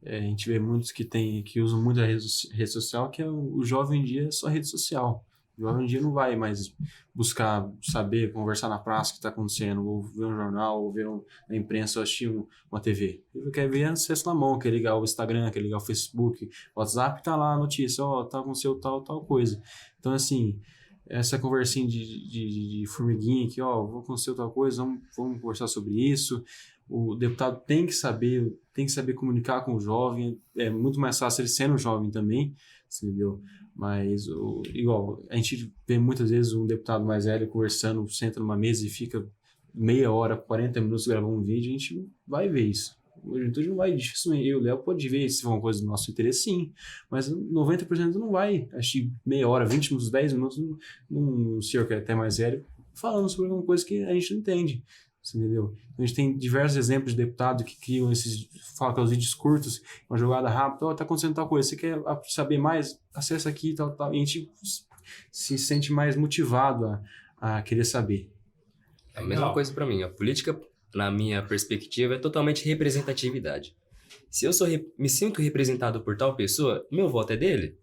A gente vê muitos que usam muito a rede social, que o jovem dia é só rede social. O jovem um dia não vai mais buscar saber, conversar na praça o que está acontecendo, ou ver um jornal, ou ver na imprensa, ou assistir uma TV. Ele quer ver acesso na mão, quer ligar o Instagram, quer ligar o Facebook, o WhatsApp, tá lá a notícia, tá aconteceu tal coisa. Então, assim, essa conversinha de formiguinha aqui, vou acontecer tal coisa, vamos conversar sobre isso. O deputado tem que saber comunicar com o jovem, é muito mais fácil ele sendo jovem também, entendeu? Mas, igual, a gente vê muitas vezes um deputado mais velho conversando, senta numa mesa e fica meia hora, 40 minutos gravando um vídeo, a gente vai ver isso. A juventude não vai, dificilmente, eu e o Léo pode ver se for uma coisa do nosso interesse, sim, mas 90% não vai assistir meia hora, 20 minutos, 10 minutos, num senhor que é até mais velho, falando sobre uma coisa que a gente não entende. Entendeu? A gente tem diversos exemplos de deputados que criam falam aqueles vídeos curtos, uma jogada rápida, tá acontecendo tal coisa, você quer saber mais? Acessa aqui, tal, e a gente se sente mais motivado a querer saber. É a mesma coisa para mim. A política, na minha perspectiva, é totalmente representatividade. Se eu me sinto representado por tal pessoa, meu voto é dele.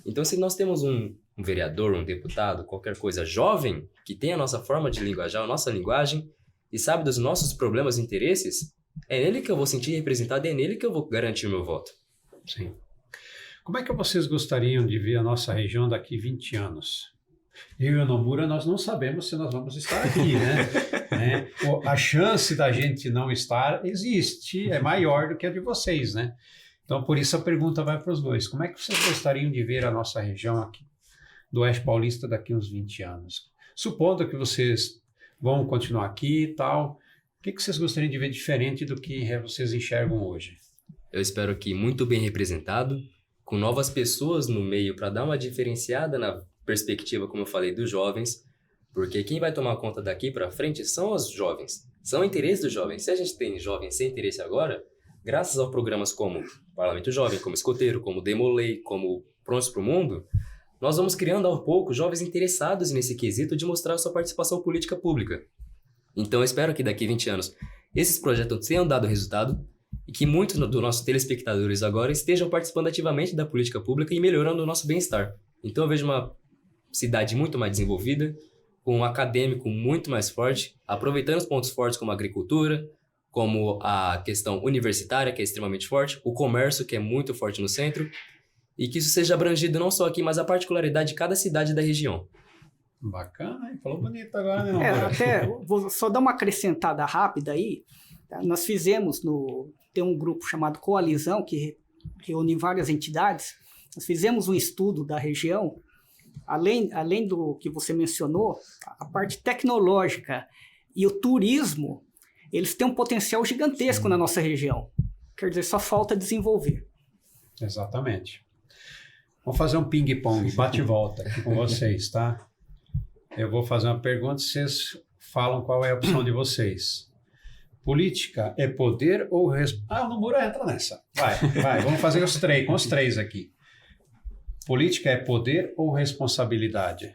Então, se nós temos um vereador, um deputado, qualquer coisa jovem, que tem a nossa forma de linguajar, a nossa linguagem, e sabe dos nossos problemas e interesses, é nele que eu vou sentir representado e é nele que eu vou garantir o meu voto. Sim. Como é que vocês gostariam de ver a nossa região daqui 20 anos? Eu e o Nomura, nós não sabemos se nós vamos estar aqui, né? A chance da gente não estar existe, é maior do que a de vocês, né? Então, por isso a pergunta vai para os dois. Como é que vocês gostariam de ver a nossa região aqui, do Oeste Paulista, daqui uns 20 anos? Supondo que vocês vão continuar aqui e tal, o que vocês gostariam de ver diferente do que vocês enxergam hoje? Eu espero que muito bem representado, com novas pessoas no meio para dar uma diferenciada na perspectiva, como eu falei, dos jovens, porque quem vai tomar conta daqui para frente são os jovens, são o interesse dos jovens. Se a gente tem jovens sem interesse agora, graças a programas como Parlamento Jovem, como Escoteiro, como Demolei, como Prontos para o Mundo, nós vamos criando aos poucos jovens interessados nesse quesito de mostrar sua participação política pública. Então eu espero que daqui a 20 anos esses projetos tenham dado resultado e que muitos dos nossos telespectadores agora estejam participando ativamente da política pública e melhorando o nosso bem-estar. Então eu vejo uma cidade muito mais desenvolvida, com um acadêmico muito mais forte, aproveitando os pontos fortes como a agricultura, como a questão universitária, que é extremamente forte, o comércio, que é muito forte no centro, e que isso seja abrangido não só aqui, mas a particularidade de cada cidade da região. Bacana, hein? Falou bonito agora, né? Até vou só dar uma acrescentada rápida aí. Tá? Nós fizemos, tem um grupo chamado Coalizão, que reúne várias entidades. Nós fizemos um estudo da região, além do que você mencionou, a parte tecnológica e o turismo, eles têm um potencial gigantesco na nossa região. Quer dizer, só falta desenvolver. Exatamente. Vamos fazer um ping-pong, bate e volta aqui com vocês, tá? Eu vou fazer uma pergunta, vocês falam qual é a opção de vocês. Política é poder ou... o Nomura entra nessa. Vai, vamos fazer com os três aqui. Política é poder ou responsabilidade?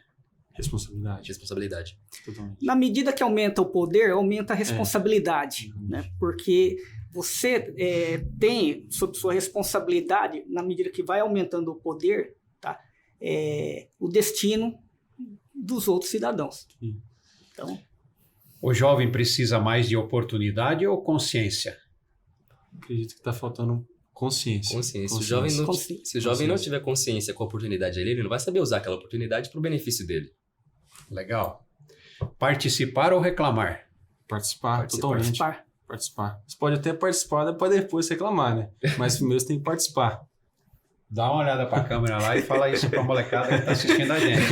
Responsabilidade. Totalmente. Na medida que aumenta o poder, aumenta a responsabilidade, né? Porque você tem, sob sua responsabilidade, na medida que vai aumentando o poder, tá? O destino dos outros cidadãos. Sim. Então, O jovem precisa mais de oportunidade ou consciência? Acredito que está faltando consciência. Se o jovem não tiver consciência com a oportunidade ali, ele não vai saber usar aquela oportunidade para o benefício dele. Legal. Participar ou reclamar? Participar. Totalmente. Participar. Você pode até participar para depois reclamar, né? Mas primeiro você tem que participar. Dá uma olhada para a câmera lá e fala isso para a molecada que está assistindo a gente.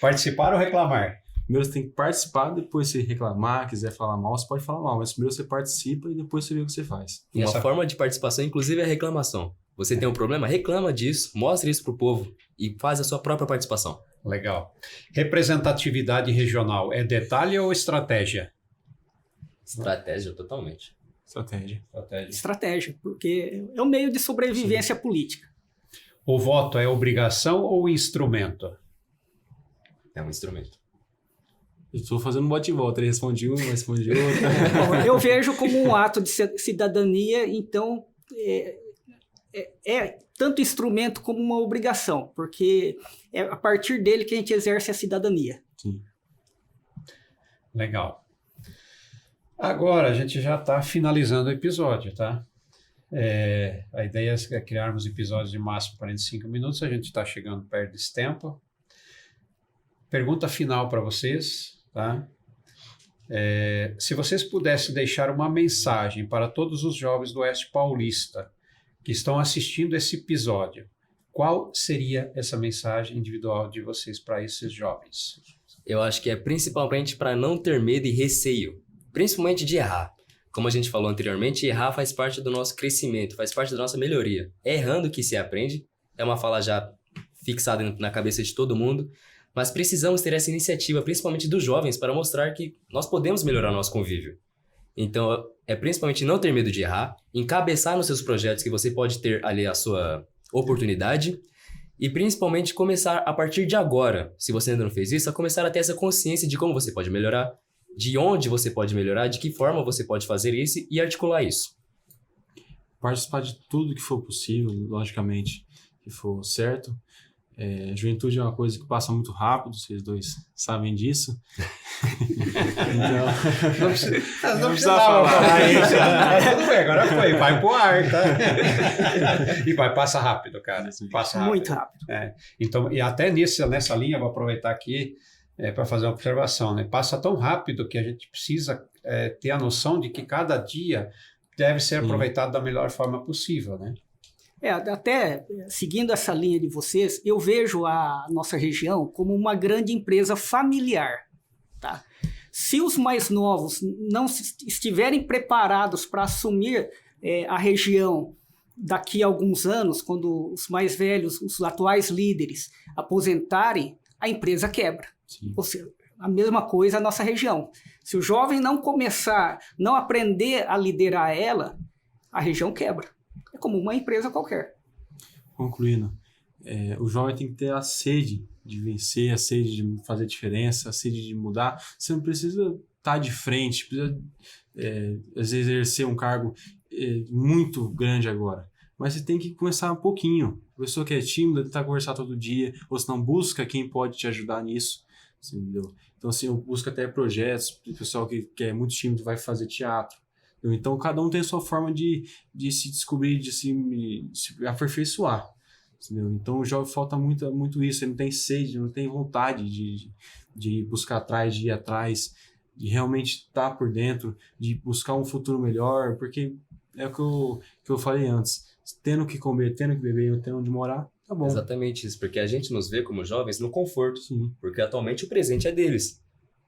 Participar ou reclamar? Primeiro você tem que participar, depois você reclamar, quiser falar mal, você pode falar mal, mas primeiro você participa e depois você vê o que você faz. E uma forma de participação, inclusive, é a reclamação. Você tem um problema? Reclama disso, mostre isso pro povo e faz a sua própria participação. Legal. Representatividade regional é detalhe ou estratégia? Estratégia, totalmente. Estratégia, porque é um meio de sobrevivência política. O voto é obrigação ou instrumento? É um instrumento. Eu estou fazendo um bote e volta, ele responde um, responde outro. Bom, eu vejo como um ato de cidadania, então é tanto instrumento como uma obrigação, porque é a partir dele que a gente exerce a cidadania. Sim. Legal. Agora a gente já está finalizando o episódio, tá? A ideia é criarmos episódios de máximo 45 minutos, a gente está chegando perto desse tempo. Pergunta final para vocês, tá? Se vocês pudessem deixar uma mensagem para todos os jovens do Oeste Paulista que estão assistindo esse episódio, qual seria essa mensagem individual de vocês para esses jovens? Eu acho que é principalmente para não ter medo e receio, principalmente de errar. Como a gente falou anteriormente, errar faz parte do nosso crescimento, faz parte da nossa melhoria. É errando que se aprende, é uma fala já fixada na cabeça de todo mundo, mas precisamos ter essa iniciativa, principalmente dos jovens, para mostrar que nós podemos melhorar nosso convívio. Então, é principalmente não ter medo de errar, encabeçar nos seus projetos que você pode ter ali a sua oportunidade e principalmente começar a partir de agora, se você ainda não fez isso, a começar a ter essa consciência de como você pode melhorar, de onde você pode melhorar, de que forma você pode fazer isso e articular isso. Participar de tudo que for possível, logicamente, que for certo. Juventude é uma coisa que passa muito rápido, vocês dois sabem disso. Então, não precisava falar isso. Tudo bem, agora foi, vai pro ar, tá? E passa rápido, cara. Passa rápido. Muito rápido. Então, e até nessa linha, vou aproveitar aqui para fazer uma observação, né? Passa tão rápido que a gente precisa ter a noção de que cada dia deve ser aproveitado da melhor forma possível, né? Até seguindo essa linha de vocês, eu vejo a nossa região como uma grande empresa familiar, tá? Se os mais novos não estiverem preparados para assumir a região daqui a alguns anos, quando os mais velhos, os atuais líderes, aposentarem, a empresa quebra. Sim. Ou seja, a mesma coisa a nossa região. Se o jovem não começar, não aprender a liderar ela, a região quebra. É como uma empresa qualquer. Concluindo, o jovem tem que ter a sede de vencer, a sede de fazer diferença, a sede de mudar. Você não precisa estar de frente, precisa às vezes exercer um cargo muito grande agora. Mas você tem que começar um pouquinho. A pessoa que é tímida, tentar conversar todo dia, ou se não, busca quem pode te ajudar nisso. Entendeu? Então, assim, eu busco até projetos, o pessoal que é muito tímido vai fazer teatro. Então, cada um tem a sua forma de se descobrir, de se aperfeiçoar. Entendeu? Então, o jovem falta muito isso. Ele não tem sede, não tem vontade de buscar atrás, de ir atrás, de realmente estar por dentro, de buscar um futuro melhor. Porque é o que eu falei antes. Tendo que comer, tendo que beber, tendo onde morar, tá bom. Exatamente isso, porque a gente nos vê como jovens no conforto. Sim. Porque atualmente o presente é deles.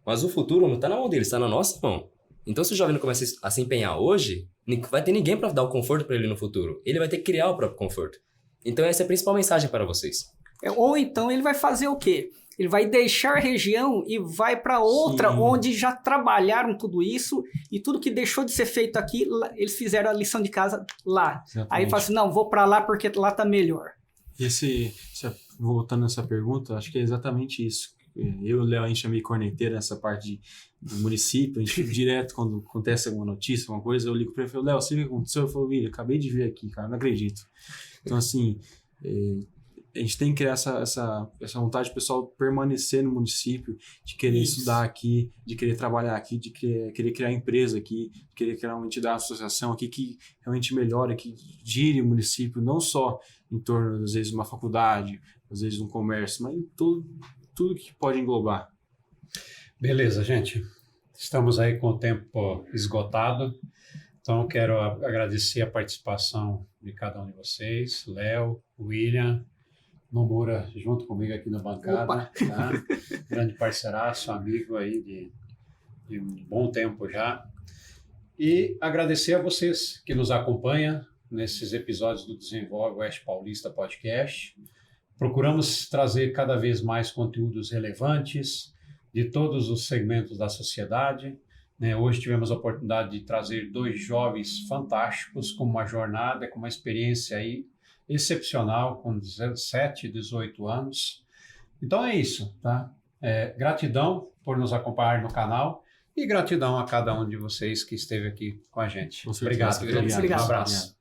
Mas o futuro não está na mão deles, está na nossa mão. Então, se o jovem não começa a se empenhar hoje, não vai ter ninguém para dar o conforto para ele no futuro. Ele vai ter que criar o próprio conforto. Então, essa é a principal mensagem para vocês. Ou então ele vai fazer o quê? Ele vai deixar a região e vai para outra, Sim. onde já trabalharam tudo isso e tudo que deixou de ser feito aqui, eles fizeram a lição de casa lá. Exatamente. Aí ele fala assim, não, vou para lá porque lá tá melhor. Voltando nessa pergunta, acho que é exatamente isso. Eu e o Léo, a gente é meio corneteiro nessa parte do município, a gente direto, quando acontece alguma notícia, alguma coisa, eu ligo para ele e falo, Léo, você viu o que aconteceu? Eu falo, William, acabei de ver aqui, cara, não acredito. Então, assim, a gente tem que criar essa vontade do pessoal permanecer no município, de querer estudar aqui, de querer trabalhar aqui, de querer criar empresa aqui, de querer criar uma entidade, uma associação aqui que realmente melhore, que gire o município, não só em torno, às vezes, de uma faculdade, às vezes, de um comércio, mas em tudo que pode englobar. Beleza, gente. Estamos aí com o tempo esgotado. Então, quero agradecer a participação de cada um de vocês. Léo, William, Nomura junto comigo aqui na bancada. Tá? Grande parceiraço, amigo aí de um bom tempo já. E agradecer a vocês que nos acompanham nesses episódios do Desenvolve Oeste Paulista Podcast. Procuramos trazer cada vez mais conteúdos relevantes de todos os segmentos da sociedade. Hoje tivemos a oportunidade de trazer 2 jovens fantásticos com uma jornada, com uma experiência aí excepcional, com 17, 18 anos. Então é isso, tá? Gratidão por nos acompanhar no canal e gratidão a cada um de vocês que esteve aqui com a gente. Com certeza. Obrigado. Obrigado. Um abraço.